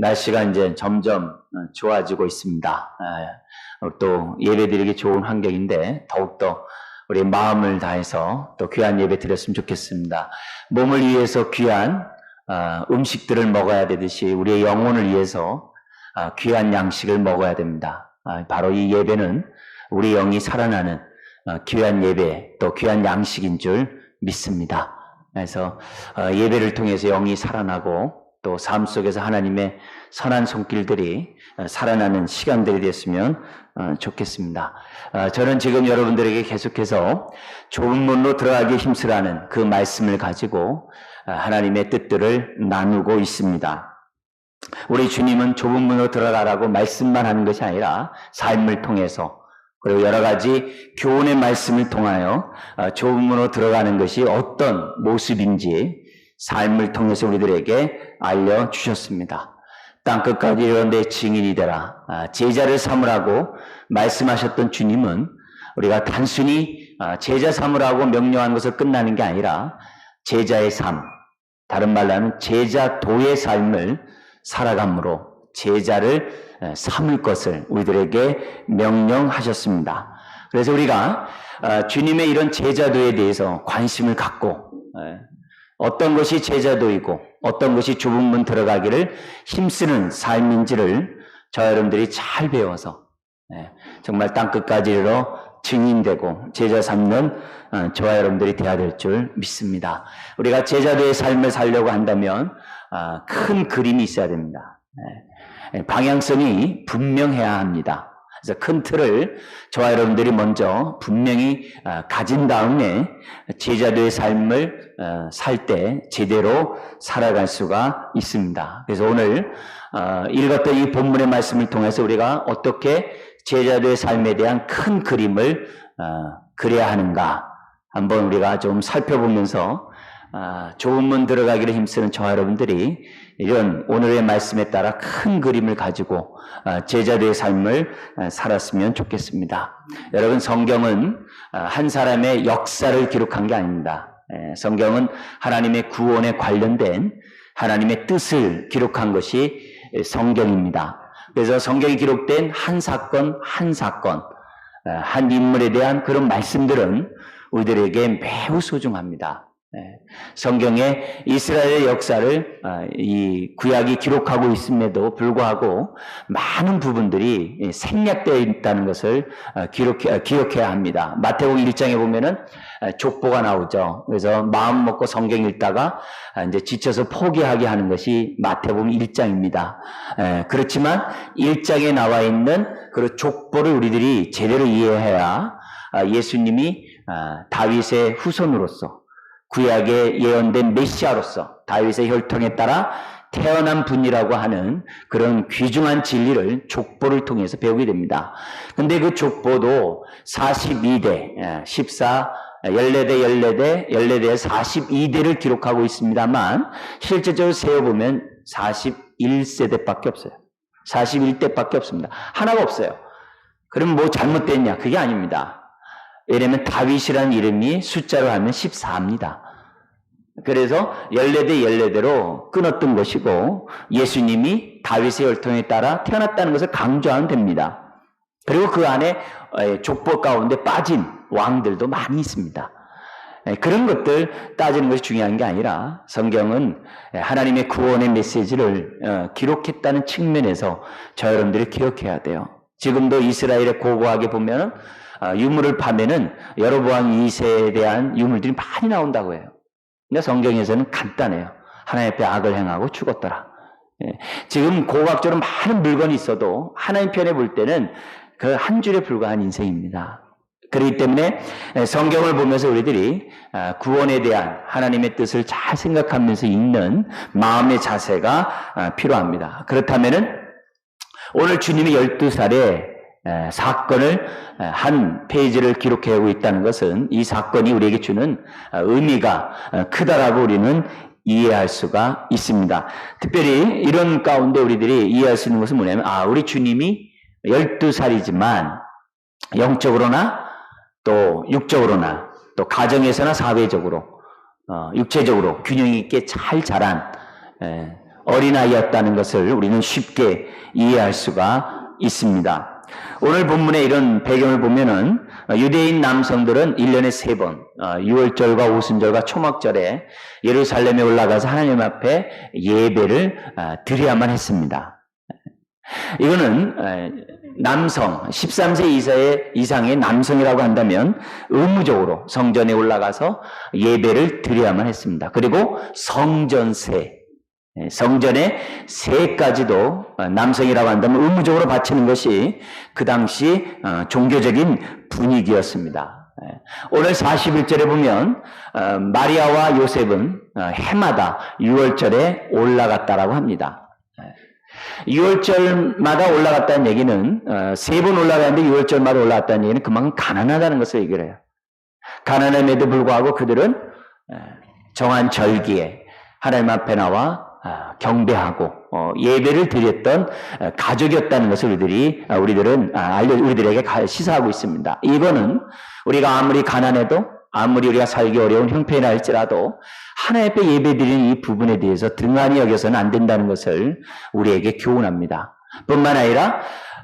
날씨가 이제 점점 좋아지고 있습니다. 또 예배드리기 좋은 환경인데 더욱더 우리 마음을 다해서 또 귀한 예배 드렸으면 좋겠습니다. 몸을 위해서 귀한 음식들을 먹어야 되듯이 우리의 영혼을 위해서 귀한 양식을 먹어야 됩니다. 바로 이 예배는 우리 영이 살아나는 귀한 예배 또 귀한 양식인 줄 믿습니다. 그래서 예배를 통해서 영이 살아나고 또 삶 속에서 하나님의 선한 손길들이 살아나는 시간들이 됐으면 좋겠습니다. 저는 지금 여러분들에게 계속해서 좁은 문으로 들어가기 힘쓰라는 그 말씀을 가지고 하나님의 뜻들을 나누고 있습니다. 우리 주님은 좁은 문으로 들어가라고 말씀만 하는 것이 아니라 삶을 통해서 그리고 여러 가지 교훈의 말씀을 통하여 좁은 문으로 들어가는 것이 어떤 모습인지 삶을 통해서 우리들에게 알려주셨습니다. 땅끝까지 이르러 내 증인이 되라. 제자를 삼으라고 말씀하셨던 주님은 우리가 단순히 제자 삼으라고 명령한 것을 끝나는 게 아니라 제자의 삶, 다른 말로 하면 제자도의 삶을 살아감으로 제자를 삼을 것을 우리들에게 명령하셨습니다. 그래서 우리가 주님의 이런 제자도에 대해서 관심을 갖고 어떤 것이 제자도이고 어떤 것이 좁은 문 들어가기를 힘쓰는 삶인지를 저와 여러분들이 잘 배워서 정말 땅끝까지 이르러 증인되고 제자 삼는 저와 여러분들이 되어야 될 줄 믿습니다. 우리가 제자도의 삶을 살려고 한다면 큰 그림이 있어야 됩니다. 방향성이 분명해야 합니다. 그래서 큰 틀을 저와 여러분들이 먼저 분명히 가진 다음에 제자도의 삶을 살 때 제대로 살아갈 수가 있습니다. 그래서 오늘 읽었던 이 본문의 말씀을 통해서 우리가 어떻게 제자도의 삶에 대한 큰 그림을 그려야 하는가 한번 우리가 좀 살펴보면서 좁은 문 들어가기를 힘쓰는 저와 여러분들이 이런 오늘의 말씀에 따라 큰 그림을 가지고 제자도의 삶을 살았으면 좋겠습니다. 여러분, 성경은 한 사람의 역사를 기록한 게 아닙니다. 성경은 하나님의 구원에 관련된 하나님의 뜻을 기록한 것이 성경입니다. 그래서 성경이 기록된 한 사건, 한 인물에 대한 그런 말씀들은 우리들에게 매우 소중합니다. 성경에 이스라엘의 역사를 이 구약이 기록하고 있음에도 불구하고 많은 부분들이 생략되어 있다는 것을 기억해야 합니다. 마태복음 1장에 보면은 족보가 나오죠. 그래서 마음 먹고 성경 읽다가 이제 지쳐서 포기하게 하는 것이 마태복음 1장입니다. 그렇지만 1장에 나와 있는 그 족보를 우리들이 제대로 이해해야 예수님이 다윗의 후손으로서 구약에 예언된 메시아로서 다윗의 혈통에 따라 태어난 분이라고 하는 그런 귀중한 진리를 족보를 통해서 배우게 됩니다. 근데 그 족보도 42대, 14, 14대 42대를 기록하고 있습니다만 실제적으로 세어보면 41세대밖에 없어요. 41대밖에 없습니다. 하나가 없어요. 그럼 뭐 잘못됐냐? 그게 아닙니다. 왜냐하면 다윗이라는 이름이 숫자로 하면 14입니다. 그래서 14대로 끊었던 것이고 예수님이 다윗의 혈통에 따라 태어났다는 것을 강조하면 됩니다. 그리고 그 안에 족보 가운데 빠진 왕들도 많이 있습니다. 그런 것들 따지는 것이 중요한 게 아니라 성경은 하나님의 구원의 메시지를 기록했다는 측면에서 저 여러분들이 기억해야 돼요. 지금도 이스라엘의 고고하게 보면 유물을 파면은 여로보암 2세에 대한 유물들이 많이 나온다고 해요. 근데 성경에서는 간단해요. 하나님 앞에 악을 행하고 죽었더라. 지금 고각적으로 많은 물건이 있어도 하나님 편에 볼 때는 그 한 줄에 불과한 인생입니다. 그렇기 때문에 성경을 보면서 우리들이 구원에 대한 하나님의 뜻을 잘 생각하면서 읽는 마음의 자세가 필요합니다. 그렇다면은 오늘 주님이 12살에 사건을 한 페이지를 기록하고 있다는 것은 이 사건이 우리에게 주는 의미가 크다라고 우리는 이해할 수가 있습니다. 특별히 이런 가운데 우리들이 이해할 수 있는 것은 뭐냐면 우리 주님이 12살이지만 영적으로나 또 육적으로나 또 가정에서나 사회적으로 육체적으로 균형 있게 잘 자란 어린아이였다는 것을 우리는 쉽게 이해할 수가 있습니다. 오늘 본문의 이런 배경을 보면은 유대인 남성들은 1년에 3번, 유월절과 오순절과 초막절에 예루살렘에 올라가서 하나님 앞에 예배를 드려야만 했습니다. 이거는 남성, 13세 이상의 남성이라고 한다면 의무적으로 성전에 올라가서 예배를 드려야만 했습니다. 그리고 성전의 세까지도 남성이라고 한다면 의무적으로 바치는 것이 그 당시 종교적인 분위기였습니다. 오늘 41절에 보면 마리아와 요셉은 해마다 6월절에 올라갔다라고 합니다. 6월절마다 올라갔다는 얘기는 3번 올라갔는데 6월절마다 올라갔다는 얘기는 그만큼 가난하다는 것을 얘기를 해요. 가난함에도 불구하고 그들은 정한 절기에 하나님 앞에 나와 경배하고 예배를 드렸던 가족이었다는 것을 우리들에게 시사하고 있습니다. 이거는 우리가 아무리 가난해도 아무리 우리가 살기 어려운 형편이라 할지라도 하나님 앞에 예배드리는 이 부분에 대해서 등한히 여겨서는 안 된다는 것을 우리에게 교훈합니다. 뿐만 아니라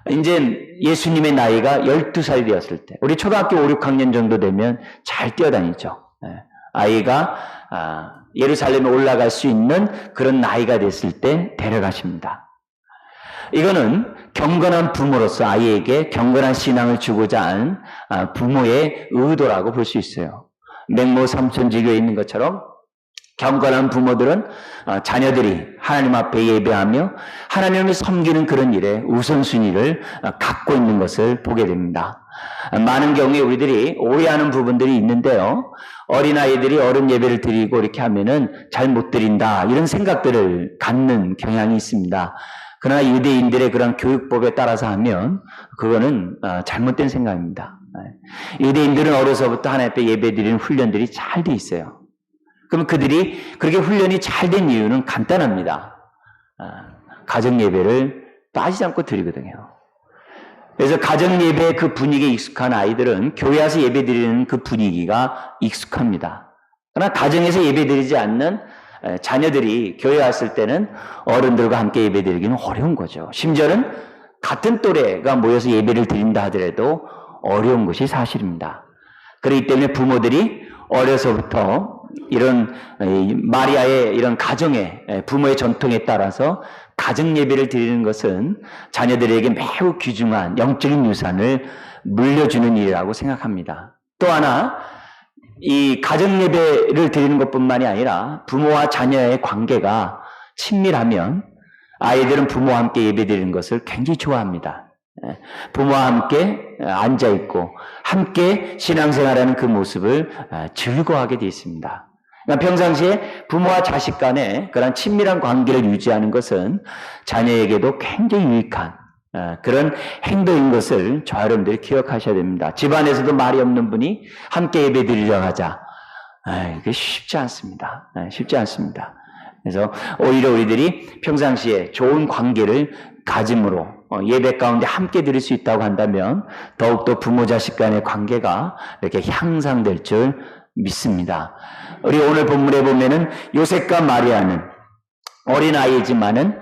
이제 예수님의 나이가 12살 되었을 때, 우리 초등학교 5, 6학년 정도 되면 잘 뛰어다니죠. 아이가 예루살렘에 올라갈 수 있는 그런 나이가 됐을 때 데려가십니다. 이거는 경건한 부모로서 아이에게 경건한 신앙을 주고자 한 부모의 의도라고 볼 수 있어요. 맹모 삼천지교에 있는 것처럼 경건한 부모들은 자녀들이 하나님 앞에 예배하며 하나님을 섬기는 그런 일에 우선순위를 갖고 있는 것을 보게 됩니다. 많은 경우에 우리들이 오해하는 부분들이 있는데요. 어린아이들이 어른 예배를 드리고 이렇게 하면은 잘 못 드린다, 이런 생각들을 갖는 경향이 있습니다. 그러나 유대인들의 그런 교육법에 따라서 하면 그거는 잘못된 생각입니다. 유대인들은 어려서부터 하나님 앞에 예배 드리는 훈련들이 잘 돼 있어요. 그럼 그들이 그렇게 훈련이 잘 된 이유는 간단합니다. 가정 예배를 빠지지 않고 드리거든요. 그래서 가정 예배의 그 분위기에 익숙한 아이들은 교회 와서 예배 드리는 그 분위기가 익숙합니다. 그러나 가정에서 예배 드리지 않는 자녀들이 교회 왔을 때는 어른들과 함께 예배 드리기는 어려운 거죠. 심지어는 같은 또래가 모여서 예배를 드린다 하더라도 어려운 것이 사실입니다. 그렇기 때문에 부모들이 어려서부터 이런 마리아의 이런 가정의 부모의 전통에 따라서 가정 예배를 드리는 것은 자녀들에게 매우 귀중한 영적인 유산을 물려주는 일이라고 생각합니다. 또 하나, 이 가정 예배를 드리는 것뿐만이 아니라 부모와 자녀의 관계가 친밀하면 아이들은 부모와 함께 예배 드리는 것을 굉장히 좋아합니다. 부모와 함께 앉아있고 함께 신앙생활하는 그 모습을 즐거워하게 되어 있습니다. 그러니까 평상시에 부모와 자식 간의 그런 친밀한 관계를 유지하는 것은 자녀에게도 굉장히 유익한 그런 행동인 것을 저와 여러분들이 기억하셔야 됩니다. 집안에서도 말이 없는 분이 함께 예배 드리려 하자. 이게 쉽지 않습니다. 쉽지 않습니다. 그래서 오히려 우리들이 평상시에 좋은 관계를 가짐으로 예배 가운데 함께 드릴 수 있다고 한다면 더욱더 부모 자식 간의 관계가 이렇게 향상될 줄 믿습니다. 우리 오늘 본문에 보면은 요셉과 마리아는 어린아이지만은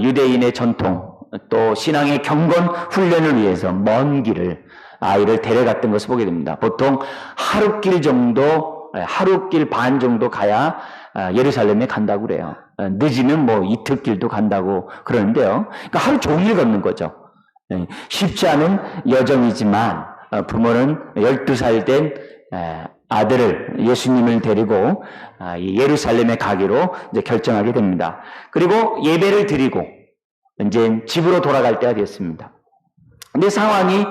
유대인의 전통 또 신앙의 경건 훈련을 위해서 먼 길을 아이를 데려갔던 것을 보게 됩니다. 보통 하루길 반 정도 가야 예루살렘에 간다고 그래요. 늦으면 뭐 이틀 길도 간다고 그러는데요. 그러니까 하루 종일 걷는 거죠. 쉽지 않은 여정이지만 부모는 12살 된 아들을, 예수님을 데리고 예루살렘에 가기로 이제 결정하게 됩니다. 그리고 예배를 드리고 이제 집으로 돌아갈 때가 됐습니다. 근데 상황이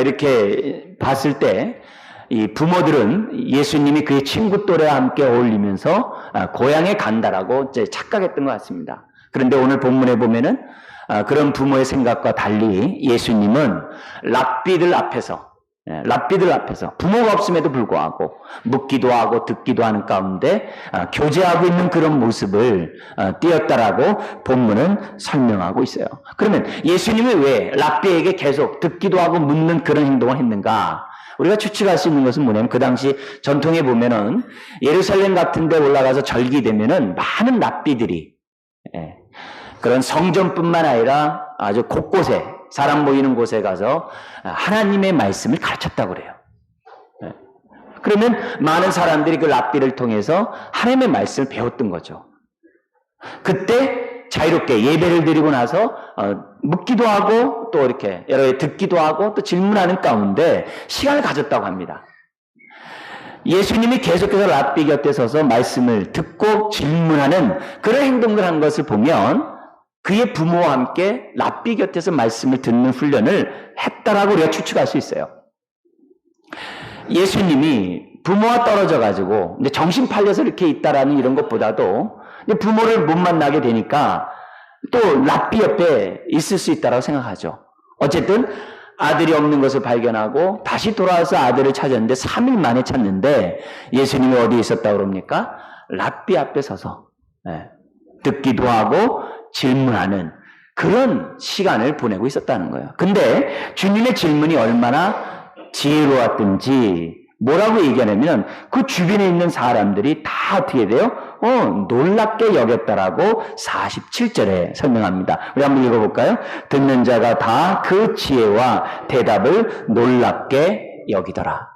이렇게 봤을 때 이 부모들은 예수님이 그의 친구 또래와 함께 어울리면서 고향에 간다라고 이제 착각했던 것 같습니다. 그런데 오늘 본문에 보면은 그런 부모의 생각과 달리 예수님은 랍비들 앞에서 부모가 없음에도 불구하고 묻기도 하고 듣기도 하는 가운데 교제하고 있는 그런 모습을 띄었다라고 본문은 설명하고 있어요. 그러면 예수님이 왜 랍비에게 계속 듣기도 하고 묻는 그런 행동을 했는가? 우리가 추측할 수 있는 것은 뭐냐면 그 당시 전통에 보면은 예루살렘 같은 데 올라가서 절기되면은 많은 랍비들이 그런 성전뿐만 아니라 아주 곳곳에 사람 모이는 곳에 가서 하나님의 말씀을 가르쳤다고 그래요. 그러면 많은 사람들이 그 랍비를 통해서 하나님의 말씀을 배웠던 거죠. 그때 자유롭게 예배를 드리고 나서 묻기도 하고 또 이렇게 여러 개 듣기도 하고 또 질문하는 가운데 시간을 가졌다고 합니다. 예수님이 계속해서 랍비 곁에 서서 말씀을 듣고 질문하는 그런 행동을 한 것을 보면 그의 부모와 함께 랍비 곁에서 말씀을 듣는 훈련을 했다라고 우리가 추측할 수 있어요. 예수님이 부모와 떨어져 가지고 정신 팔려서 이렇게 있다라는 이런 것보다도 부모를 못 만나게 되니까 또 랍비 옆에 있을 수 있다라고 생각하죠. 어쨌든 아들이 없는 것을 발견하고 다시 돌아와서 아들을 찾았는데 3일 만에 찾는데 예수님이 어디에 있었다고 그럽니까? 랍비 앞에 서서 듣기도 하고 질문하는 그런 시간을 보내고 있었다는 거예요. 근데 주님의 질문이 얼마나 지혜로웠든지 뭐라고 얘기하냐면 그 주변에 있는 사람들이 다 어떻게 돼요? 놀랍게 여겼다라고 47절에 설명합니다. 우리 한번 읽어볼까요? 듣는 자가 다 그 지혜와 대답을 놀랍게 여기더라.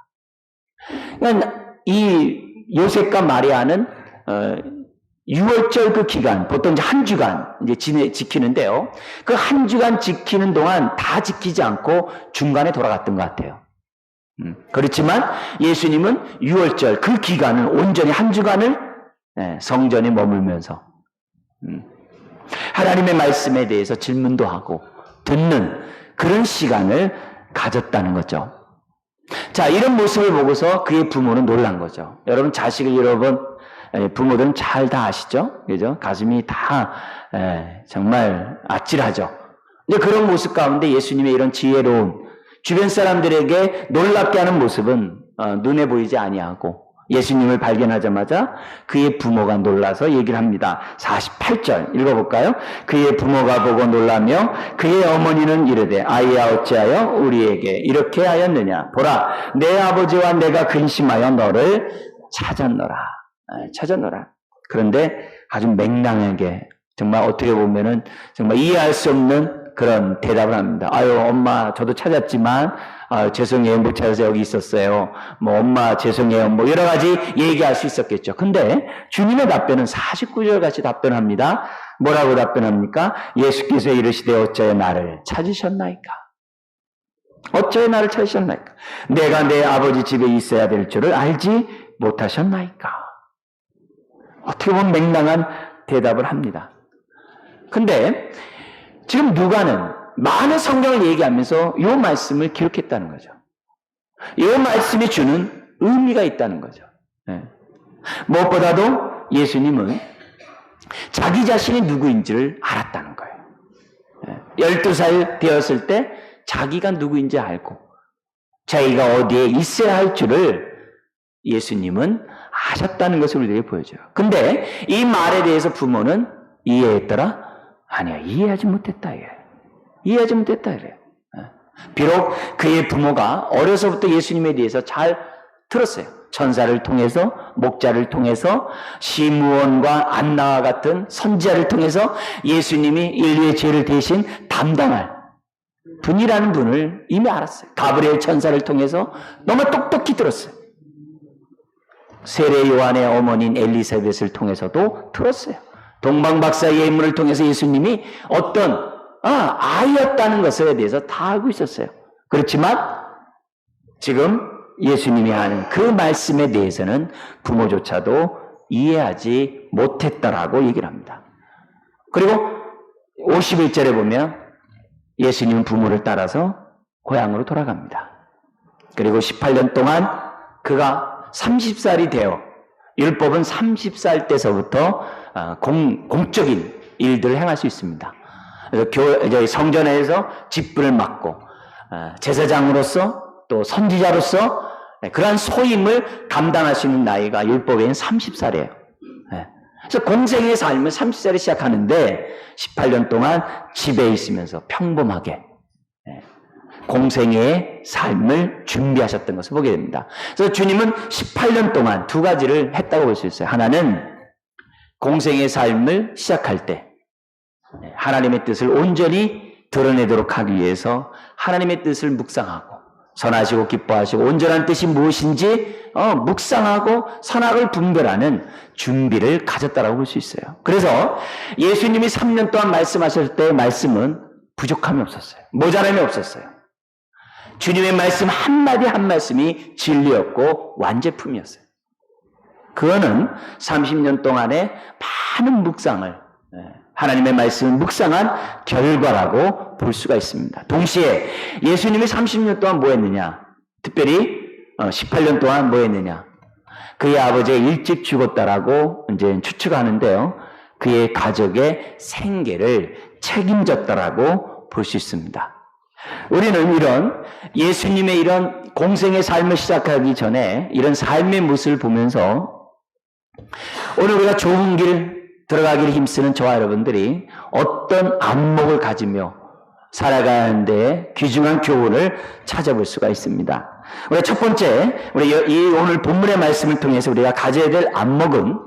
그러니까 이 요셉과 마리아는 6월절 그 기간, 보통 이제 한 주간 이제 지키는데요. 그 한 주간 지키는 동안 다 지키지 않고 중간에 돌아갔던 것 같아요. 그렇지만 예수님은 6월절 그 기간을 온전히 한 주간을 성전에 머물면서 하나님의 말씀에 대해서 질문도 하고 듣는 그런 시간을 가졌다는 거죠. 자, 이런 모습을 보고서 그의 부모는 놀란 거죠. 여러분 자식을 여러분 부모들은 잘 다 아시죠? 그죠? 가슴이 다 정말 아찔하죠. 근데 그런 모습 가운데 예수님의 이런 지혜로운 주변 사람들에게 놀랍게 하는 모습은 눈에 보이지 아니하고 예수님을 발견하자마자 그의 부모가 놀라서 얘기를 합니다. 48절 읽어볼까요? 그의 부모가 보고 놀라며 그의 어머니는 이르되 아이야 어찌하여 우리에게 이렇게 하였느냐 보라 내 아버지와 내가 근심하여 너를 찾았노라. 그런데 아주 맹랑하게 정말 어떻게 보면은 정말 이해할 수 없는 그런 대답을 합니다. 아유 엄마 저도 찾았지만 죄송해요 못 찾아서 여기 있었어요. 뭐 엄마 죄송해요 뭐 여러 가지 얘기할 수 있었겠죠. 근데 주님의 답변은 49절 같이 답변합니다. 뭐라고 답변합니까? 예수께서 이르시되 어찌하여 나를 찾으셨나이까? 어찌하여 나를 찾으셨나이까? 내가 내 아버지 집에 있어야 될 줄을 알지 못하셨나이까? 어떻게 보면 맹랑한 대답을 합니다. 근데 지금 누가는 많은 성경을 얘기하면서 이 말씀을 기록했다는 거죠. 이 말씀이 주는 의미가 있다는 거죠. 무엇보다도 예수님은 자기 자신이 누구인지를 알았다는 거예요. 12살 되었을 때 자기가 누구인지 알고 자기가 어디에 있어야 할 줄을 예수님은 아셨다는 것을 우리에게 보여줘요. 근데 이 말에 대해서 부모는 이해했더라? 아니야, 이해하지 못했다. 이해하지 못했다. 이래요. 비록 그의 부모가 어려서부터 예수님에 대해서 잘 들었어요. 천사를 통해서, 목자를 통해서, 시므온과 안나와 같은 선지자를 통해서 예수님이 인류의 죄를 대신 담당할 분이라는 분을 이미 알았어요. 가브리엘 천사를 통해서 너무 똑똑히 들었어요. 세례 요한의 어머니인 엘리사벳을 통해서도 들었어요. 동방박사의 예물을 통해서 예수님이 어떤 아이였다는 것에 대해서 다 알고 있었어요. 그렇지만 지금 예수님이 하는 그 말씀에 대해서는 부모조차도 이해하지 못했다라고 얘기를 합니다. 그리고 51절에 보면 예수님은 부모를 따라서 고향으로 돌아갑니다. 그리고 18년 동안 그가 30살이 되어 율법은 30살 때서부터 공적인 일들을 행할 수 있습니다. 그래서 성전에서 직분을 맡고 제사장으로서 또 선지자로서 그러한 소임을 감당할 수 있는 나이가 율법에는 30살이에요. 그래서 공생의 삶을 30살에 시작하는데 18년 동안 집에 있으면서 평범하게 공생의 삶을 준비하셨던 것을 보게 됩니다. 그래서 주님은 18년 동안 두 가지를 했다고 볼 수 있어요. 하나는 공생의 삶을 시작할 때 하나님의 뜻을 온전히 드러내도록 하기 위해서 하나님의 뜻을 묵상하고 선하시고 기뻐하시고 온전한 뜻이 무엇인지 묵상하고 선악을 분별하는 준비를 가졌다라고 볼 수 있어요. 그래서 예수님이 3년 동안 말씀하실 때의 말씀은 부족함이 없었어요. 모자람이 없었어요. 주님의 말씀 한마디 한 말씀이 진리였고 완제품이었어요. 그거는 30년 동안의 많은 묵상을 하나님의 말씀을 묵상한 결과라고 볼 수가 있습니다. 동시에 예수님이 30년 동안 뭐 했느냐? 특별히 18년 동안 뭐 했느냐? 그의 아버지가 일찍 죽었다라고 이제 추측하는데요. 그의 가족의 생계를 책임졌다라고 볼 수 있습니다. 우리는 이런 예수님의 이런 공생의 삶을 시작하기 전에 이런 삶의 모습을 보면서 오늘 우리가 좋은 길 들어가기를 힘쓰는 저와 여러분들이 어떤 안목을 가지며 살아가는 데 귀중한 교훈을 찾아볼 수가 있습니다. 우리 첫 번째, 우리 이 오늘 본문의 말씀을 통해서 우리가 가져야 될 안목은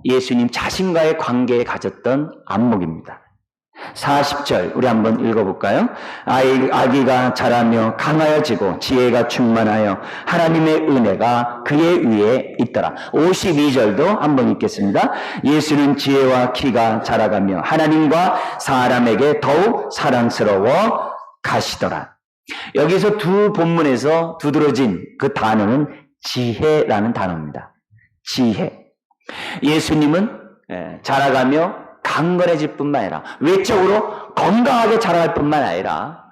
예수님 자신과의 관계에 가졌던 안목입니다. 40절 우리 한번 읽어볼까요? 아기가 자라며 강하여지고 지혜가 충만하여 하나님의 은혜가 그의 위에 있더라. 52절도 한번 읽겠습니다. 예수는 지혜와 키가 자라가며 하나님과 사람에게 더욱 사랑스러워 가시더라. 여기서 두 본문에서 두드러진 그 단어는 지혜라는 단어입니다. 지혜. 예수님은 자라가며 강건해질 뿐만 아니라 외적으로 건강하게 자라갈 뿐만 아니라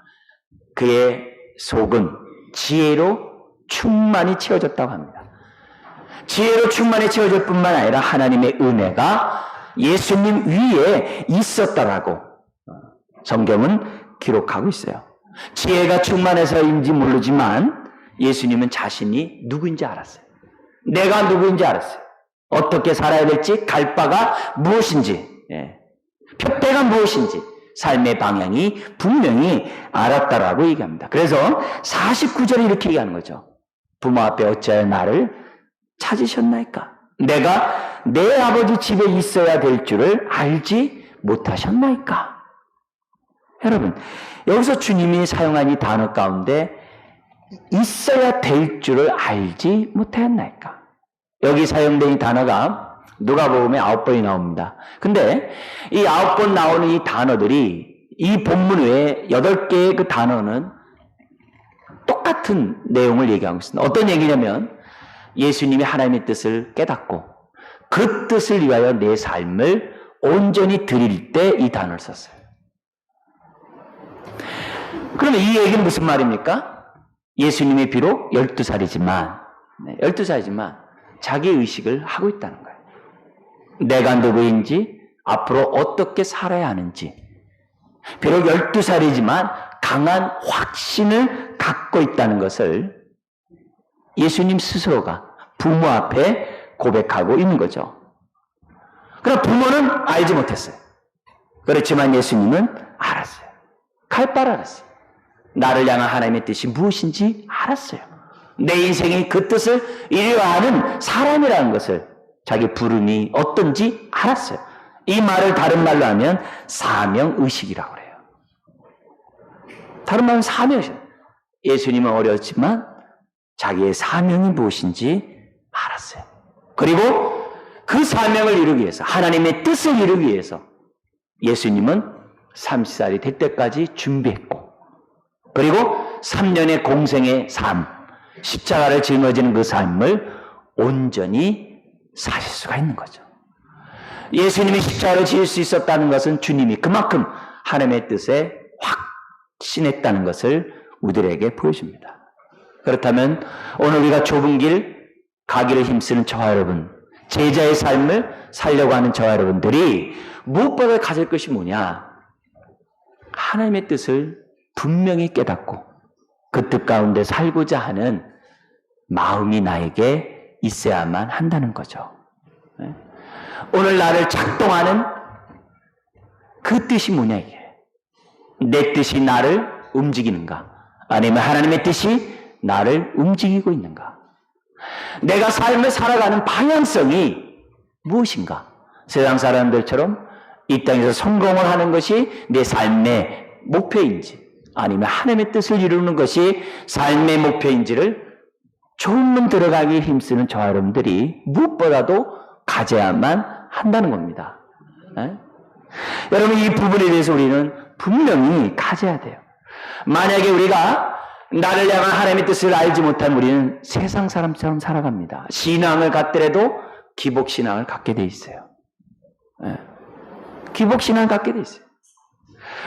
그의 속은 지혜로 충만히 채워졌다고 합니다. 지혜로 충만히 채워질 뿐만 아니라 하나님의 은혜가 예수님 위에 있었다라고 성경은 기록하고 있어요. 지혜가 충만해서인지 모르지만 예수님은 자신이 누구인지 알았어요. 내가 누구인지 알았어요. 어떻게 살아야 될지, 갈 바가 무엇인지, 표대가 무엇인지 삶의 방향이 분명히 알았다라고 얘기합니다. 그래서 49절에 이렇게 얘기하는 거죠. 부모 앞에 어찌하여 나를 찾으셨나이까? 내가 내 아버지 집에 있어야 될 줄을 알지 못하셨나이까? 여러분, 여기서 주님이 사용한 이 단어 가운데 있어야 될 줄을 알지 못하였나이까? 여기 사용된 이 단어가 누가복음에 9번이 나옵니다. 근데 이 9번 나오는 이 단어들이 이 본문 외에 8개의 그 단어는 똑같은 내용을 얘기하고 있습니다. 어떤 얘기냐면 예수님이 하나님의 뜻을 깨닫고 그 뜻을 위하여 내 삶을 온전히 드릴 때 이 단어를 썼어요. 그러면 이 얘기는 무슨 말입니까? 예수님이 비록 12살이지만 자기 의식을 하고 있다는 거예요. 내가 누구인지, 앞으로 어떻게 살아야 하는지. 비록 12살이지만 강한 확신을 갖고 있다는 것을 예수님 스스로가 부모 앞에 고백하고 있는 거죠. 그러나 부모는 알지 못했어요. 그렇지만 예수님은 알았어요. 갈 바를 알았어요. 나를 향한 하나님의 뜻이 무엇인지 알았어요. 내 인생이 그 뜻을 이루어하는 사람이라는 것을 자기 부름이 어떤지 알았어요. 이 말을 다른 말로 하면 사명의식이라고 그래요. 다른 말은 사명의식. 예수님은 어렸지만 자기의 사명이 무엇인지 알았어요. 그리고 그 사명을 이루기 위해서 하나님의 뜻을 이루기 위해서 예수님은 30살이 될 때까지 준비했고 그리고 3년의 공생의 삶, 십자가를 짊어지는 그 삶을 온전히 사실 수가 있는 거죠. 예수님이 십자가를 지을 수 있었다는 것은 주님이 그만큼 하나님의 뜻에 확신했다는 것을 우리들에게 보여줍니다. 그렇다면 오늘 우리가 좁은 길 가기를 힘쓰는 저와 여러분, 제자의 삶을 살려고 하는 저와 여러분들이 무엇보다 가질 것이 뭐냐? 하나님의 뜻을 분명히 깨닫고 그 뜻 가운데 살고자 하는 마음이 나에게 있어야만 한다는 거죠. 오늘 나를 작동하는 그 뜻이 뭐냐 이게. 내 뜻이 나를 움직이는가? 아니면 하나님의 뜻이 나를 움직이고 있는가? 내가 삶을 살아가는 방향성이 무엇인가? 세상 사람들처럼 이 땅에서 성공을 하는 것이 내 삶의 목표인지 아니면 하나님의 뜻을 이루는 것이 삶의 목표인지를 조금 들어가기 힘쓰는 저와 여러분들이 무엇보다도 가져야만 한다는 겁니다. 네? 여러분, 이 부분에 대해서 우리는 분명히 가져야 돼요. 만약에 우리가 나를 향한 하나님의 뜻을 알지 못한 우리는 세상 사람처럼 살아갑니다. 신앙을 갖더라도 기복신앙을 갖게 돼 있어요. 네. 기복신앙을 갖게 돼 있어요.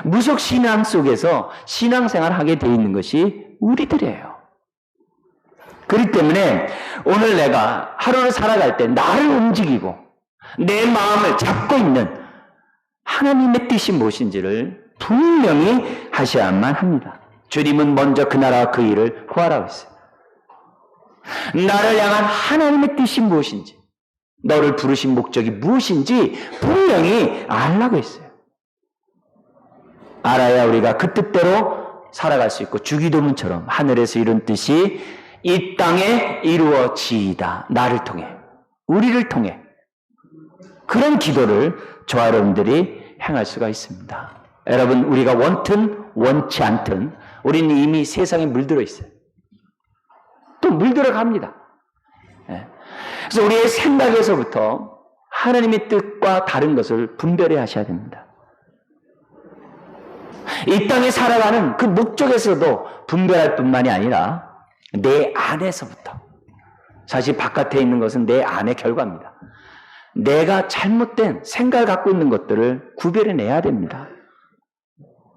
무속신앙 속에서 신앙생활을 하게 돼 있는 것이 우리들이에요. 그렇기 때문에 오늘 내가 하루를 살아갈 때 나를 움직이고 내 마음을 잡고 있는 하나님의 뜻이 무엇인지를 분명히 하셔야만 합니다. 주님은 먼저 그 나라와 그 일을 구하라고 했어요. 나를 향한 하나님의 뜻이 무엇인지, 너를 부르신 목적이 무엇인지 분명히 알라고 했어요. 알아야 우리가 그 뜻대로 살아갈 수 있고 주기도문처럼 하늘에서 이룬 뜻이 이 땅에 이루어지이다. 나를 통해, 우리를 통해 그런 기도를 저와 여러분들이 행할 수가 있습니다. 여러분, 우리가 원튼 원치 않든 우리는 이미 세상에 물들어 있어요. 또 물들어 갑니다. 그래서 우리의 생각에서부터 하나님의 뜻과 다른 것을 분별해야 하셔야 됩니다. 이 땅에 살아가는 그 목적에서도 분별할 뿐만이 아니라 내 안에서부터, 사실 바깥에 있는 것은 내 안의 결과입니다. 내가 잘못된 생각을 갖고 있는 것들을 구별해내야 됩니다.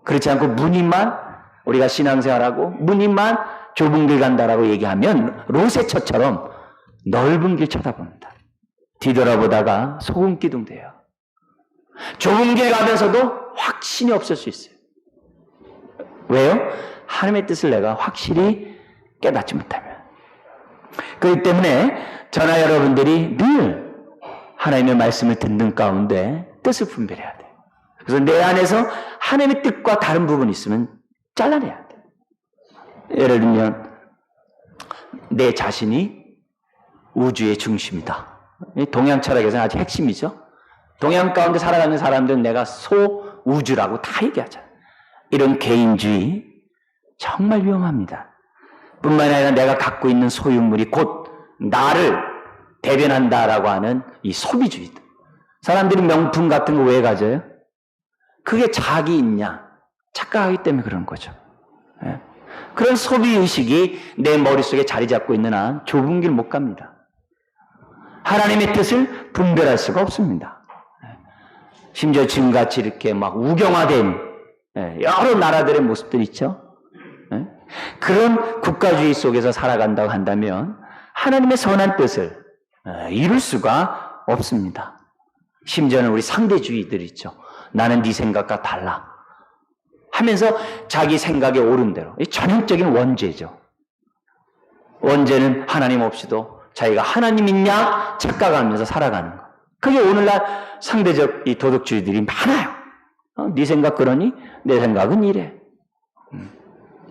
그렇지 않고 무늬만 우리가 신앙생활하고 무늬만 좁은 길 간다라고 얘기하면 로세처처럼 넓은 길 쳐다봅니다. 뒤돌아보다가 소금기둥 돼요. 좁은 길 가면서도 확신이 없을 수 있어요. 왜요? 하나님의 뜻을 내가 확실히 깨닫지 못하면. 그렇기 때문에 저나 여러분들이 늘 하나님의 말씀을 듣는 가운데 뜻을 분별해야 돼요. 그래서 내 안에서 하나님의 뜻과 다른 부분이 있으면 잘라내야 돼요. 예를 들면 내 자신이 우주의 중심이다. 동양 철학에서는 아주 핵심이죠. 동양 가운데 살아가는 사람들은 내가 소우주라고 다 얘기하잖아요. 이런 개인주의 정말 위험합니다. 뿐만 아니라 내가 갖고 있는 소유물이 곧 나를 대변한다라고 하는 이 소비주의다. 사람들이 명품 같은 거 왜 가져요? 그게 자기 있냐 착각하기 때문에 그런 거죠. 예. 그런 소비의식이 내 머릿속에 자리 잡고 있는 한 좁은 길 못 갑니다. 하나님의 뜻을 분별할 수가 없습니다. 심지어 지금같이 이렇게 막 우경화된 여러 나라들의 모습들이 있죠. 그런 국가주의 속에서 살아간다고 한다면 하나님의 선한 뜻을 이룰 수가 없습니다. 심지어는 우리 상대주의들이 있죠. 나는 네 생각과 달라 하면서 자기 생각에 옳은 대로, 전형적인 원죄죠. 원죄는 하나님 없이도 자기가 하나님 있냐 착각하면서 살아가는 거. 그게 오늘날 상대적 이 도덕주의들이 많아요. 네 생각 그러니 내 생각은 이래.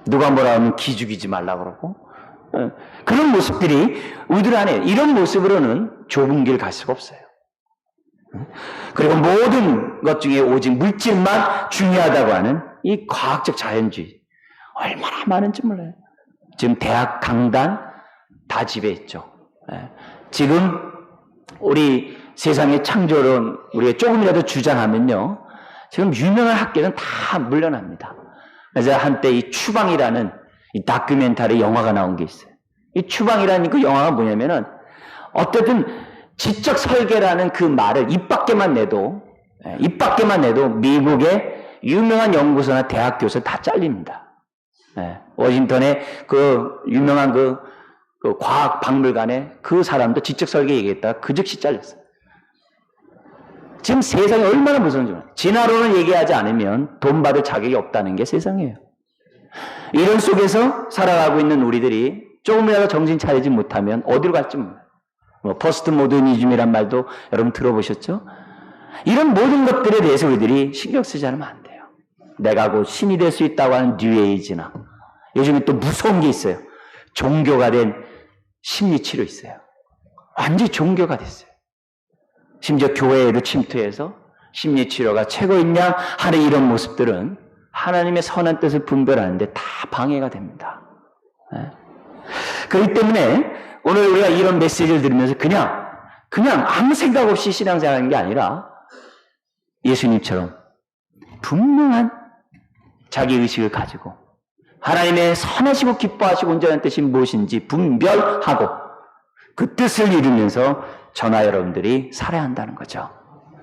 누가 뭐라 하면 기죽이지 말라 그러고. 그런 모습들이 우리들 안에, 이런 모습으로는 좁은 길 갈 수가 없어요. 그리고 모든 것 중에 오직 물질만 중요하다고 하는 이 과학적 자연주의 얼마나 많은지 몰라요. 지금 대학 강단 다 지배했죠. 지금 우리 세상의 창조론 우리가 조금이라도 주장하면요, 지금 유명한 학계는 다 물러납니다. 그래서 한때 이 추방이라는 이 다큐멘터리 영화가 나온 게 있어요. 이 추방이라는 그 영화가 뭐냐면은 어쨌든 지적 설계라는 그 말을 입 밖에만 내도 미국의 유명한 연구소나 대학 교수 다 잘립니다. 워싱턴의 그 유명한 그 과학 박물관에 그 사람도 지적 설계 얘기했다가 그 즉시 잘렸어요. 지금 세상이 얼마나 무서운지 몰라요. 진화론을 얘기하지 않으면 돈 받을 자격이 없다는 게 세상이에요. 이런 속에서 살아가고 있는 우리들이 조금이라도 정신 차리지 못하면 어디로 갈지 몰라요. 포스트 모더니즘이란 말도 여러분 들어보셨죠? 이런 모든 것들에 대해서 우리들이 신경 쓰지 않으면 안 돼요. 내가 곧 신이 될 수 있다고 하는 뉴에이지나 요즘에 또 무서운 게 있어요. 종교가 된 심리치료 있어요. 완전히 종교가 됐어요. 심지어 교회를 침투해서 심리치료가 최고있냐 하는 이런 모습들은 하나님의 선한 뜻을 분별하는데 다 방해가 됩니다. 그렇기 때문에 오늘 우리가 이런 메시지를 들으면서 그냥 아무 생각 없이 신앙생활하는 게 아니라 예수님처럼 분명한 자기 의식을 가지고 하나님의 선하시고 기뻐하시고 온전한 뜻이 무엇인지 분별하고 그 뜻을 이루면서 저나 여러분들이 살아야 한다는 거죠.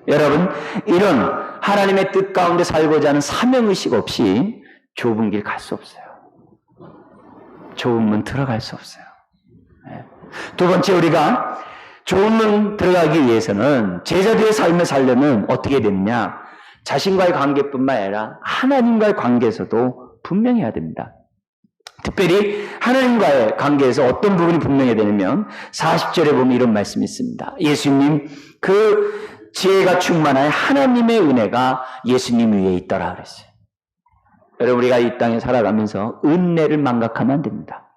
여러분, 이런 하나님의 뜻 가운데 살고자 하는 사명의식 없이 좁은 길 갈 수 없어요. 좁은 문 들어갈 수 없어요. 두 번째, 우리가 좁은 문 들어가기 위해서는 제자들의 삶을 살려면 어떻게 되느냐? 자신과의 관계뿐만 아니라 하나님과의 관계에서도 분명해야 됩니다. 특별히 하나님과의 관계에서 어떤 부분이 분명해야 되냐면 40절에 보면 이런 말씀이 있습니다. 예수님, 그 지혜가 충만한 하나님의 은혜가 예수님 위에 있더라 그랬어요. 여러분, 우리가 이 땅에 살아가면서 은혜를 망각하면 안 됩니다.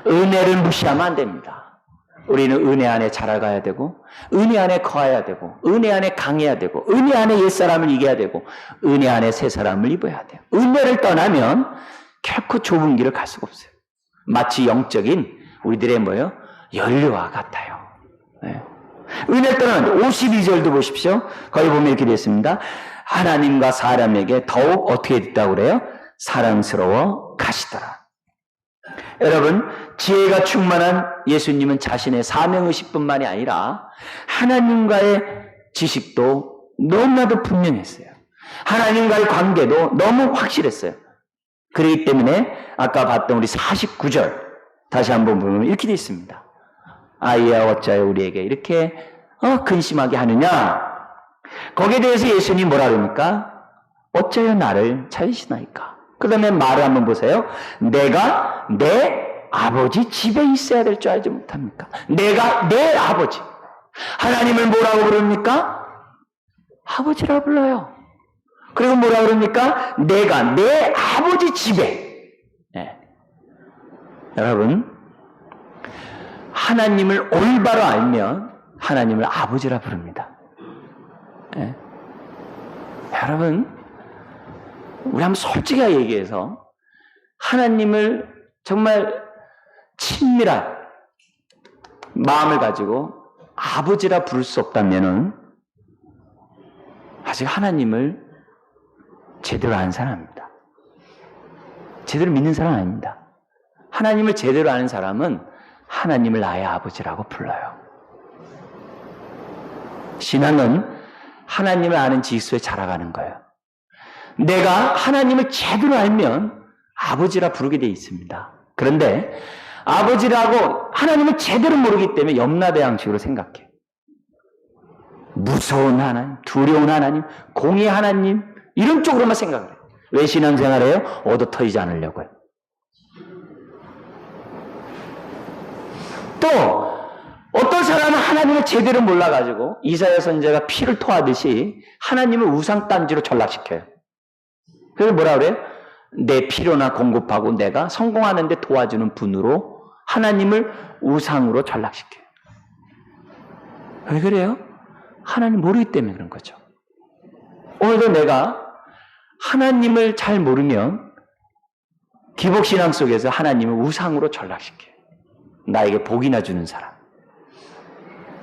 은혜를 무시하면 안 됩니다. 우리는 은혜 안에 자라가야 되고, 은혜 안에 거해야 되고, 은혜 안에 강해야 되고, 은혜 안에 옛사람을 이겨야 되고, 은혜 안에 새사람을 입어야 돼요. 은혜를 떠나면 결코 좁은 길을 갈 수가 없어요. 마치 영적인 우리들의 뭐예요? 연료와 같아요. 네. 은혜를 떠나면 52절도 보십시오. 거기 보면 이렇게 되어 있습니다. 하나님과 사람에게 더욱 어떻게 됐다고 그래요? 사랑스러워 가시더라. 여러분, 지혜가 충만한 예수님은 자신의 사명의식뿐만이 아니라 하나님과의 지식도 너무나도 분명했어요. 하나님과의 관계도 너무 확실했어요. 그렇기 때문에 아까 봤던 우리 49절 다시 한번 보면 이렇게 되어 있습니다. 아이야 어찌하여 우리에게 이렇게 근심하게 하느냐. 거기에 대해서 예수님이 뭐라 그럽니까? 어찌하여 나를 찾으시나이까. 그 다음에 말을 한번 보세요. 내가 내 아버지 집에 있어야 될 줄 알지 못합니까? 내가 내 아버지. 하나님을 뭐라고 부릅니까? 아버지라고 불러요. 그리고 뭐라고 그럽니까? 내가 내 아버지 집에. 네. 여러분, 하나님을 올바로 알면 하나님을 아버지라 부릅니다. 네. 여러분, 우리 한번 솔직하게 얘기해서 하나님을 정말 친밀한 마음을 가지고 아버지라 부를 수 없다면은 아직 하나님을 제대로 아는 사람입니다. 제대로 믿는 사람 아닙니다. 하나님을 제대로 아는 사람은 하나님을 나의 아버지라고 불러요. 신앙은 하나님을 아는 지수에 자라가는 거예요. 내가 하나님을 제대로 알면 아버지라 부르게 돼 있습니다. 그런데 아버지라고 하나님을 제대로 모르기 때문에 염라대왕식으로 생각해. 무서운 하나님, 두려운 하나님, 공의 하나님 이런 쪽으로만 생각을 해요. 왜 신앙생활해요? 얻어 터지지 않으려고요. 또 어떤 사람은 하나님을 제대로 몰라가지고 이사야 선지자가 피를 토하듯이 하나님을 우상단지로 전락시켜요. 그래서 뭐라 그래요? 내 필요나 공급하고 내가 성공하는 데 도와주는 분으로 하나님을 우상으로 전락시켜요. 왜 그래요? 하나님 모르기 때문에 그런 거죠. 오늘도 내가 하나님을 잘 모르면 기복신앙 속에서 하나님을 우상으로 전락시켜요. 나에게 복이나 주는 사람.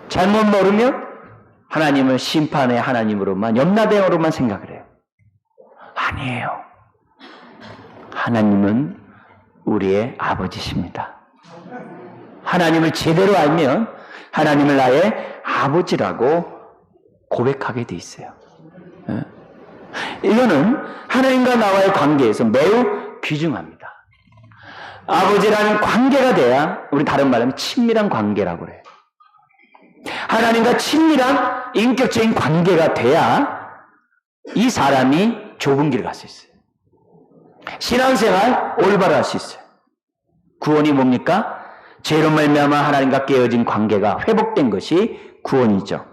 잘못 모르면 하나님을 심판의 하나님으로만, 염라대왕으로만 생각을 해요. 아니에요. 하나님은 우리의 아버지십니다. 하나님을 제대로 알면 하나님을 나의 아버지라고 고백하게 돼 있어요. 이거는 하나님과 나와의 관계에서 매우 귀중합니다. 아버지라는 관계가 돼야, 우리 다른 말로 하면 친밀한 관계라고 그래요. 하나님과 친밀한 인격적인 관계가 돼야 이 사람이 좁은 길을 갈 수 있어요. 신앙생활 올바로 할 수 있어요. 구원이 뭡니까? 죄로 말미암아 하나님과 깨어진 관계가 회복된 것이 구원이죠.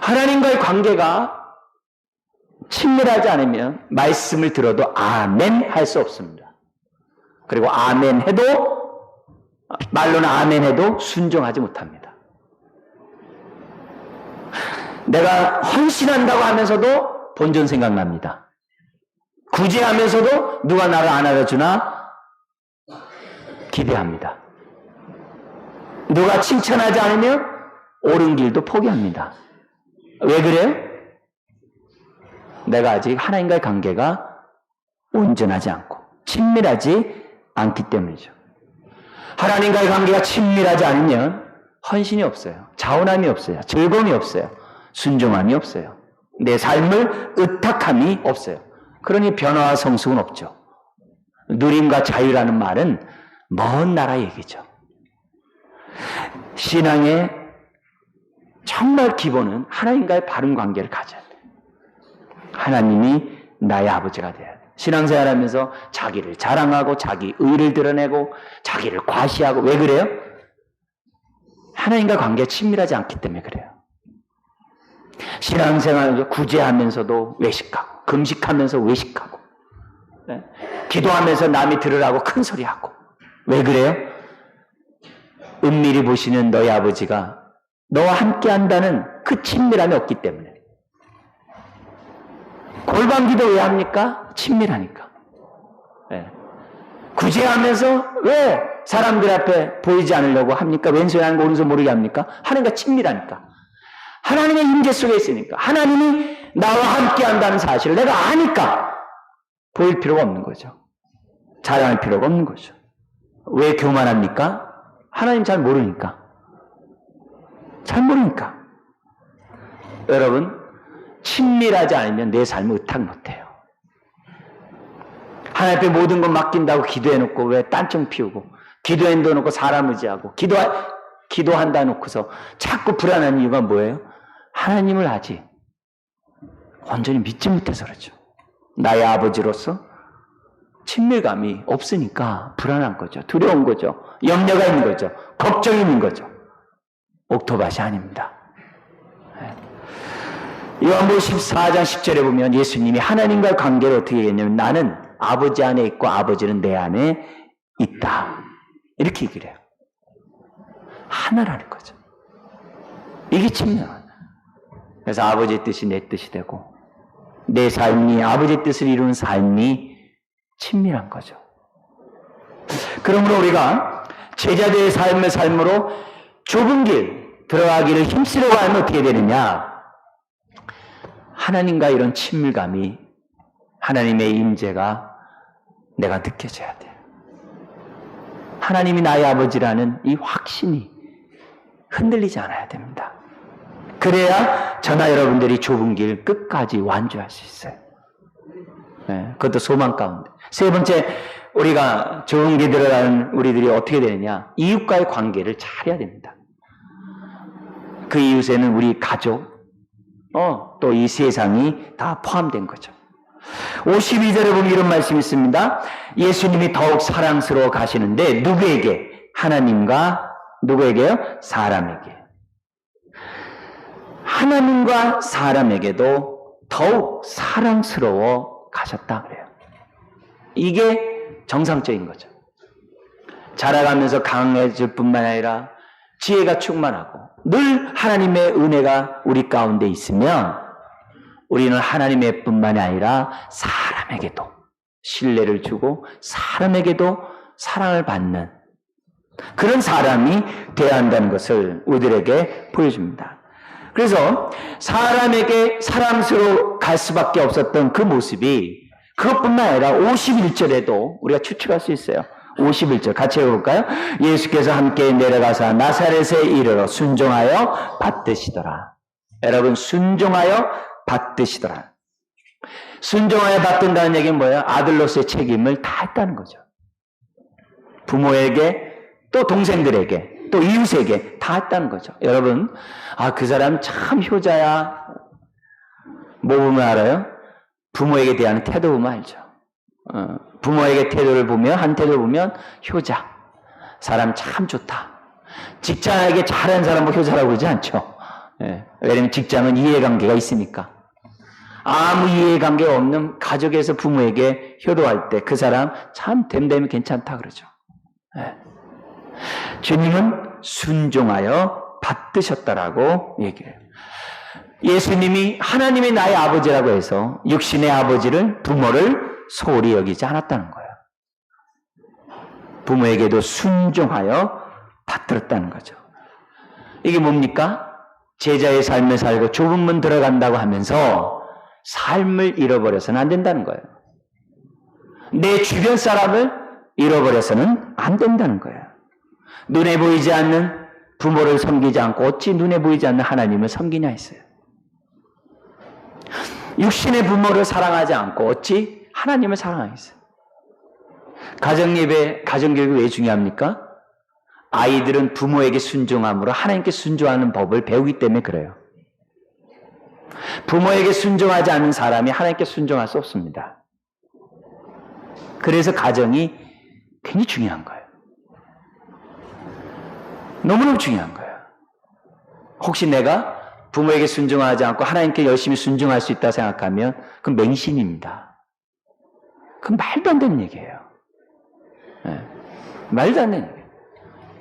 하나님과의 관계가 친밀하지 않으면 말씀을 들어도 아멘 할 수 없습니다. 그리고 아멘 해도, 말로는 아멘 해도 순종하지 못합니다. 내가 헌신한다고 하면서도 본전 생각납니다. 구제하면서도 누가 나를 안 알아주나 기대합니다. 누가 칭찬하지 않으면 옳은 길도 포기합니다. 왜 그래요? 내가 아직 하나님과의 관계가 온전하지 않고 친밀하지 않기 때문이죠. 하나님과의 관계가 친밀하지 않으면 헌신이 없어요. 자원함이 없어요. 즐거움이 없어요. 순종함이 없어요. 내 삶을 의탁함이 없어요. 그러니 변화와 성숙은 없죠. 누림과 자유라는 말은 먼 나라 얘기죠. 신앙의 정말 기본은 하나님과의 바른 관계를 가져야 돼요. 하나님이 나의 아버지가 돼야 돼요. 신앙생활하면서 자기를 자랑하고 자기 의를 드러내고 자기를 과시하고 왜 그래요? 하나님과 관계가 친밀하지 않기 때문에 그래요. 신앙생활을 구제하면서도 외식하고 금식하면서 외식하고 네? 기도하면서 남이 들으라고 큰 소리하고 왜 그래요? 은밀히 보시는 너희 아버지가 너와 함께 한다는 그 친밀함이 없기 때문에. 골방 기도 왜 합니까? 친밀하니까. 네. 구제하면서 왜 사람들 앞에 보이지 않으려고 합니까? 왼손에 하는 거 오른손 모르게 합니까? 하나님과 친밀하니까. 하나님의 임재 속에 있으니까. 하나님이 나와 함께 한다는 사실을 내가 아니까 보일 필요가 없는 거죠. 자랑할 필요가 없는 거죠. 왜 교만합니까? 하나님 잘 모르니까. 잘 모르니까. 여러분, 친밀하지 않으면 내 삶을 의탁 못해요. 하나님 앞에 모든 것 맡긴다고 기도해놓고 왜 딴청 피우고 기도한다 놓고 사람 의지하고 기도한다 놓고서 자꾸 불안한 이유가 뭐예요? 하나님을 아직 완전히 믿지 못해서 그렇죠. 나의 아버지로서 친밀감이 없으니까 불안한 거죠. 두려운 거죠. 염려가 있는 거죠. 걱정이 있는 거죠. 옥토밭이 아닙니다. 요한복음 14장 10절에 보면 예수님이 하나님과의 관계를 어떻게 했냐면 나는 아버지 안에 있고 아버지는 내 안에 있다. 이렇게 얘기를 해요. 하나라는 거죠. 이게 친밀한. 그래서 아버지의 뜻이 내 뜻이 되고 내 삶이 아버지의 뜻을 이루는 삶이 친밀한 거죠. 그러므로 우리가 제자들의 삶을 삶으로 좁은 길 들어가기를 힘쓰려고 하면 어떻게 되느냐? 하나님과 이런 친밀감이 하나님의 임재가 내가 느껴져야 돼요. 하나님이 나의 아버지라는 이 확신이 흔들리지 않아야 됩니다. 그래야 저나 여러분들이 좁은 길 끝까지 완주할 수 있어요. 네, 그것도 소망 가운데. 세 번째, 우리가 좁은 길 들어가는 우리들이 어떻게 되느냐? 이웃과의 관계를 잘해야 됩니다. 그 이웃에는 우리 가족, 또 이 세상이 다 포함된 거죠. 52절에 보면 이런 말씀이 있습니다. 예수님이 더욱 사랑스러워 가시는데 누구에게? 하나님과 누구에게요? 사람에게. 하나님과 사람에게도 더욱 사랑스러워 가셨다 그래요. 이게 정상적인 거죠. 자라가면서 강해질 뿐만 아니라 지혜가 충만하고 늘 하나님의 은혜가 우리 가운데 있으면 우리는 하나님의 뿐만이 아니라 사람에게도 신뢰를 주고 사람에게도 사랑을 받는 그런 사람이 되어야 한다는 것을 우리들에게 보여줍니다. 그래서 사람에게 사랑스러워 갈 수밖에 없었던 그 모습이 그것뿐만 아니라 51절에도 우리가 추측할 수 있어요. 51절 같이 읽어볼까요? 예수께서 함께 내려가사 나사렛에 이르러 순종하여 받드시더라. 여러분, 순종하여 받드시더라. 순종하여 받든다는 얘기는 뭐예요? 아들로서의 책임을 다 했다는 거죠. 부모에게 또 동생들에게 또 이웃에게 다 했다는 거죠. 여러분, 그 사람 참 효자야. 뭐 보면 알아요? 부모에게 대한 태도 보면 알죠. 부모에게 태도를 보면, 한 태도를 보면 효자. 사람 참 좋다. 직장에게 잘하는 사람은 효자라고 그러지 않죠. 왜냐하면 직장은 이해관계가 있으니까. 아무 이해관계가 없는 가족에서 부모에게 효도할 때 그 사람 참 됨됨이 괜찮다 그러죠. 주님은 순종하여 받드셨다라고 얘기해요. 예수님이 하나님이 나의 아버지라고 해서 육신의 아버지를, 부모를 소홀히 여기지 않았다는 거예요. 부모에게도 순종하여 받들었다는 거죠. 이게 뭡니까? 제자의 삶을 살고 좁은 문 들어간다고 하면서 삶을 잃어버려서는 안 된다는 거예요. 내 주변 사람을 잃어버려서는 안 된다는 거예요. 눈에 보이지 않는 부모를 섬기지 않고 어찌 눈에 보이지 않는 하나님을 섬기냐 했어요. 육신의 부모를 사랑하지 않고 어찌 하나님을 사랑하겠어요. 가정예배, 가정교육이 왜 중요합니까? 아이들은 부모에게 순종함으로 하나님께 순종하는 법을 배우기 때문에 그래요. 부모에게 순종하지 않은 사람이 하나님께 순종할 수 없습니다. 그래서 가정이 굉장히 중요한 거예요. 너무너무 중요한 거예요. 혹시 내가 부모에게 순종하지 않고 하나님께 열심히 순종할 수 있다 생각하면 그건 맹신입니다. 그건 말도 안 되는 얘기예요. 네. 말도 안 되는 얘기예요.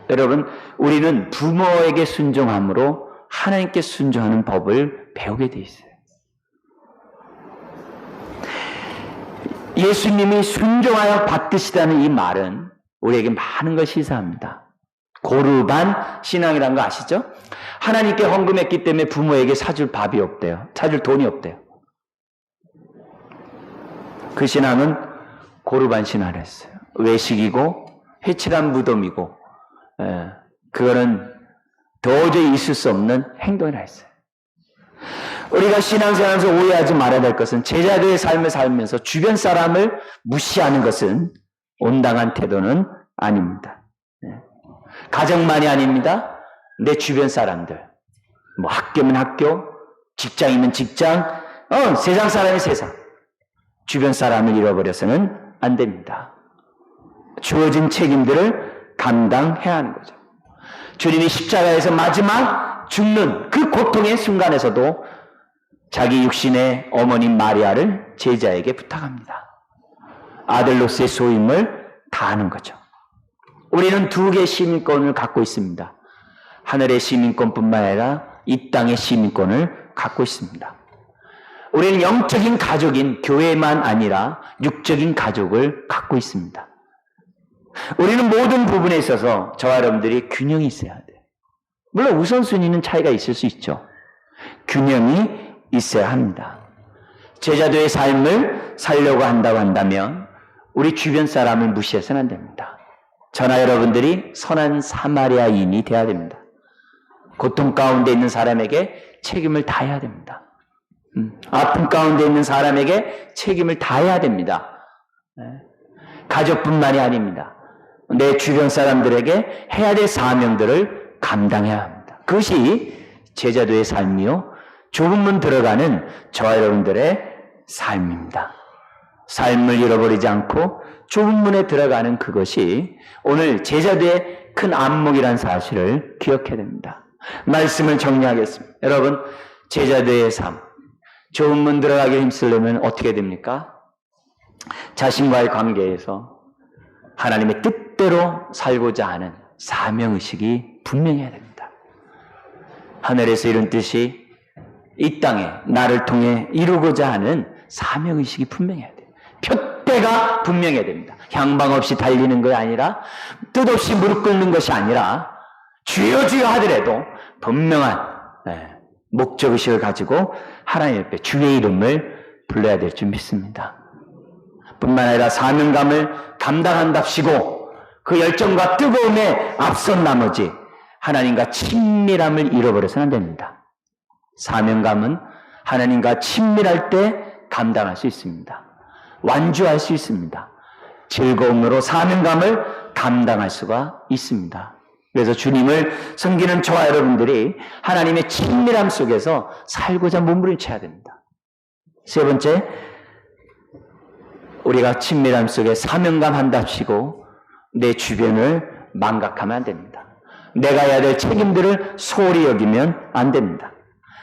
여러분, 우리는 부모에게 순종함으로 하나님께 순종하는 법을 배우게 돼 있어요. 예수님이 순종하여 받드시다는 이 말은 우리에게 많은 걸 시사합니다. 고르반 신앙이라는 거 아시죠? 하나님께 헌금했기 때문에 부모에게 사줄 밥이 없대요. 사줄 돈이 없대요. 그 신앙은 고르반 신앙을 했어요. 외식이고 회칠한 무덤이고, 그거는 도저히 있을 수 없는 행동이라 했어요. 우리가 신앙생활에서 오해하지 말아야 될 것은 제자들의 삶을 살면서 주변 사람을 무시하는 것은 온당한 태도는 아닙니다. 가정만이 아닙니다. 내 주변 사람들, 뭐 학교면 학교, 직장이면 직장, 세상 사람이 세상. 주변 사람을 잃어버려서는 안 됩니다. 주어진 책임들을 감당해야 하는 거죠. 주님이 십자가에서 마지막 죽는 그 고통의 순간에서도 자기 육신의 어머니 마리아를 제자에게 부탁합니다. 아들로서의 소임을 다하는 거죠. 우리는 두 개의 시민권을 갖고 있습니다. 하늘의 시민권뿐만 아니라 이 땅의 시민권을 갖고 있습니다. 우리는 영적인 가족인 교회만 아니라 육적인 가족을 갖고 있습니다. 우리는 모든 부분에 있어서 저와 여러분들이 균형이 있어야 돼요. 물론 우선순위는 차이가 있을 수 있죠. 균형이 있어야 합니다. 제자도의 삶을 살려고 한다고 한다면 우리 주변 사람을 무시해서는 안 됩니다. 저나 여러분들이 선한 사마리아인이 되어야 됩니다. 고통 가운데 있는 사람에게 책임을 다해야 됩니다. 아픔 가운데 있는 사람에게 책임을 다해야 됩니다. 가족뿐만이 아닙니다. 내 주변 사람들에게 해야 될 사명들을 감당해야 합니다. 그것이 제자도의 삶이요, 좁은 문 들어가는 저와 여러분들의 삶입니다. 삶을 잃어버리지 않고 좁은 문에 들어가는 그것이 오늘 제자도의 큰 안목이라는 사실을 기억해야 됩니다. 말씀을 정리하겠습니다. 여러분, 제자도의 삶, 좁은 문 들어가기 힘쓰려면 어떻게 됩니까? 자신과의 관계에서 하나님의 뜻대로 살고자 하는 사명의식이 분명해야 됩니다. 하늘에서 이룬 뜻이 이 땅에 나를 통해 이루고자 하는 사명의식이 분명해야 돼요. 표대가 분명해야 됩니다. 향방 없이 달리는 것이 아니라, 뜻없이 무릎 꿇는 것이 아니라, 주여 주여 하더라도 분명한 목적의식을 가지고 하나님 앞에 주의 이름을 불러야 될 줄 믿습니다. 뿐만 아니라 사명감을 감당한답시고 그 열정과 뜨거움에 앞선 나머지 하나님과 친밀함을 잃어버려서는 안 됩니다. 사명감은 하나님과 친밀할 때 감당할 수 있습니다. 완주할 수 있습니다. 즐거움으로 사명감을 감당할 수가 있습니다. 그래서 주님을 섬기는 저와 여러분들이 하나님의 친밀함 속에서 살고자 몸부림쳐야 됩니다. 세 번째, 우리가 친밀함 속에 사명감 한답시고 내 주변을 망각하면 안 됩니다. 내가 해야 될 책임들을 소홀히 여기면 안 됩니다.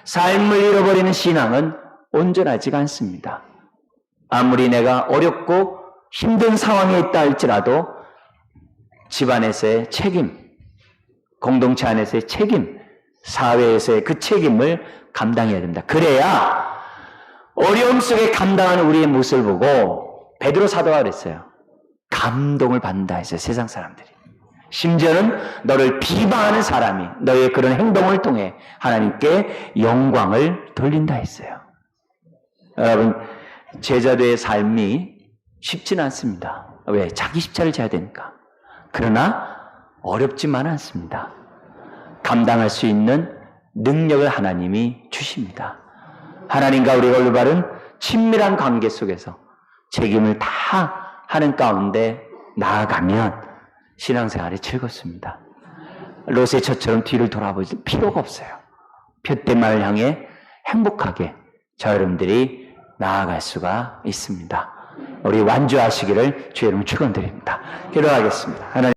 삶을 잃어버리는 신앙은 온전하지가 않습니다. 아무리 내가 어렵고 힘든 상황에 있다 할지라도 집안에서의 책임, 공동체 안에서의 책임, 사회에서의 그 책임을 감당해야 됩니다. 그래야 어려움 속에 감당하는 우리의 모습을 보고 베드로 사도가 그랬어요. 감동을 받는다 했어요. 세상 사람들이. 심지어는 너를 비방하는 사람이 너의 그런 행동을 통해 하나님께 영광을 돌린다 했어요. 여러분, 제자들의 삶이 쉽지는 않습니다. 왜? 자기 십자를 져야 되니까. 그러나 어렵지만은 않습니다. 감당할 수 있는 능력을 하나님이 주십니다. 하나님과 우리가 올바른 친밀한 관계 속에서 책임을 다 하는 가운데 나아가면 신앙생활이 즐겁습니다. 롯의 처처럼 뒤를 돌아볼 필요가 없어요. 푯대만을 향해 행복하게 저 여러분들이 나아갈 수가 있습니다. 우리 완주하시기를 주의 이름으로 축원드립니다. 기도하겠습니다. 하나님.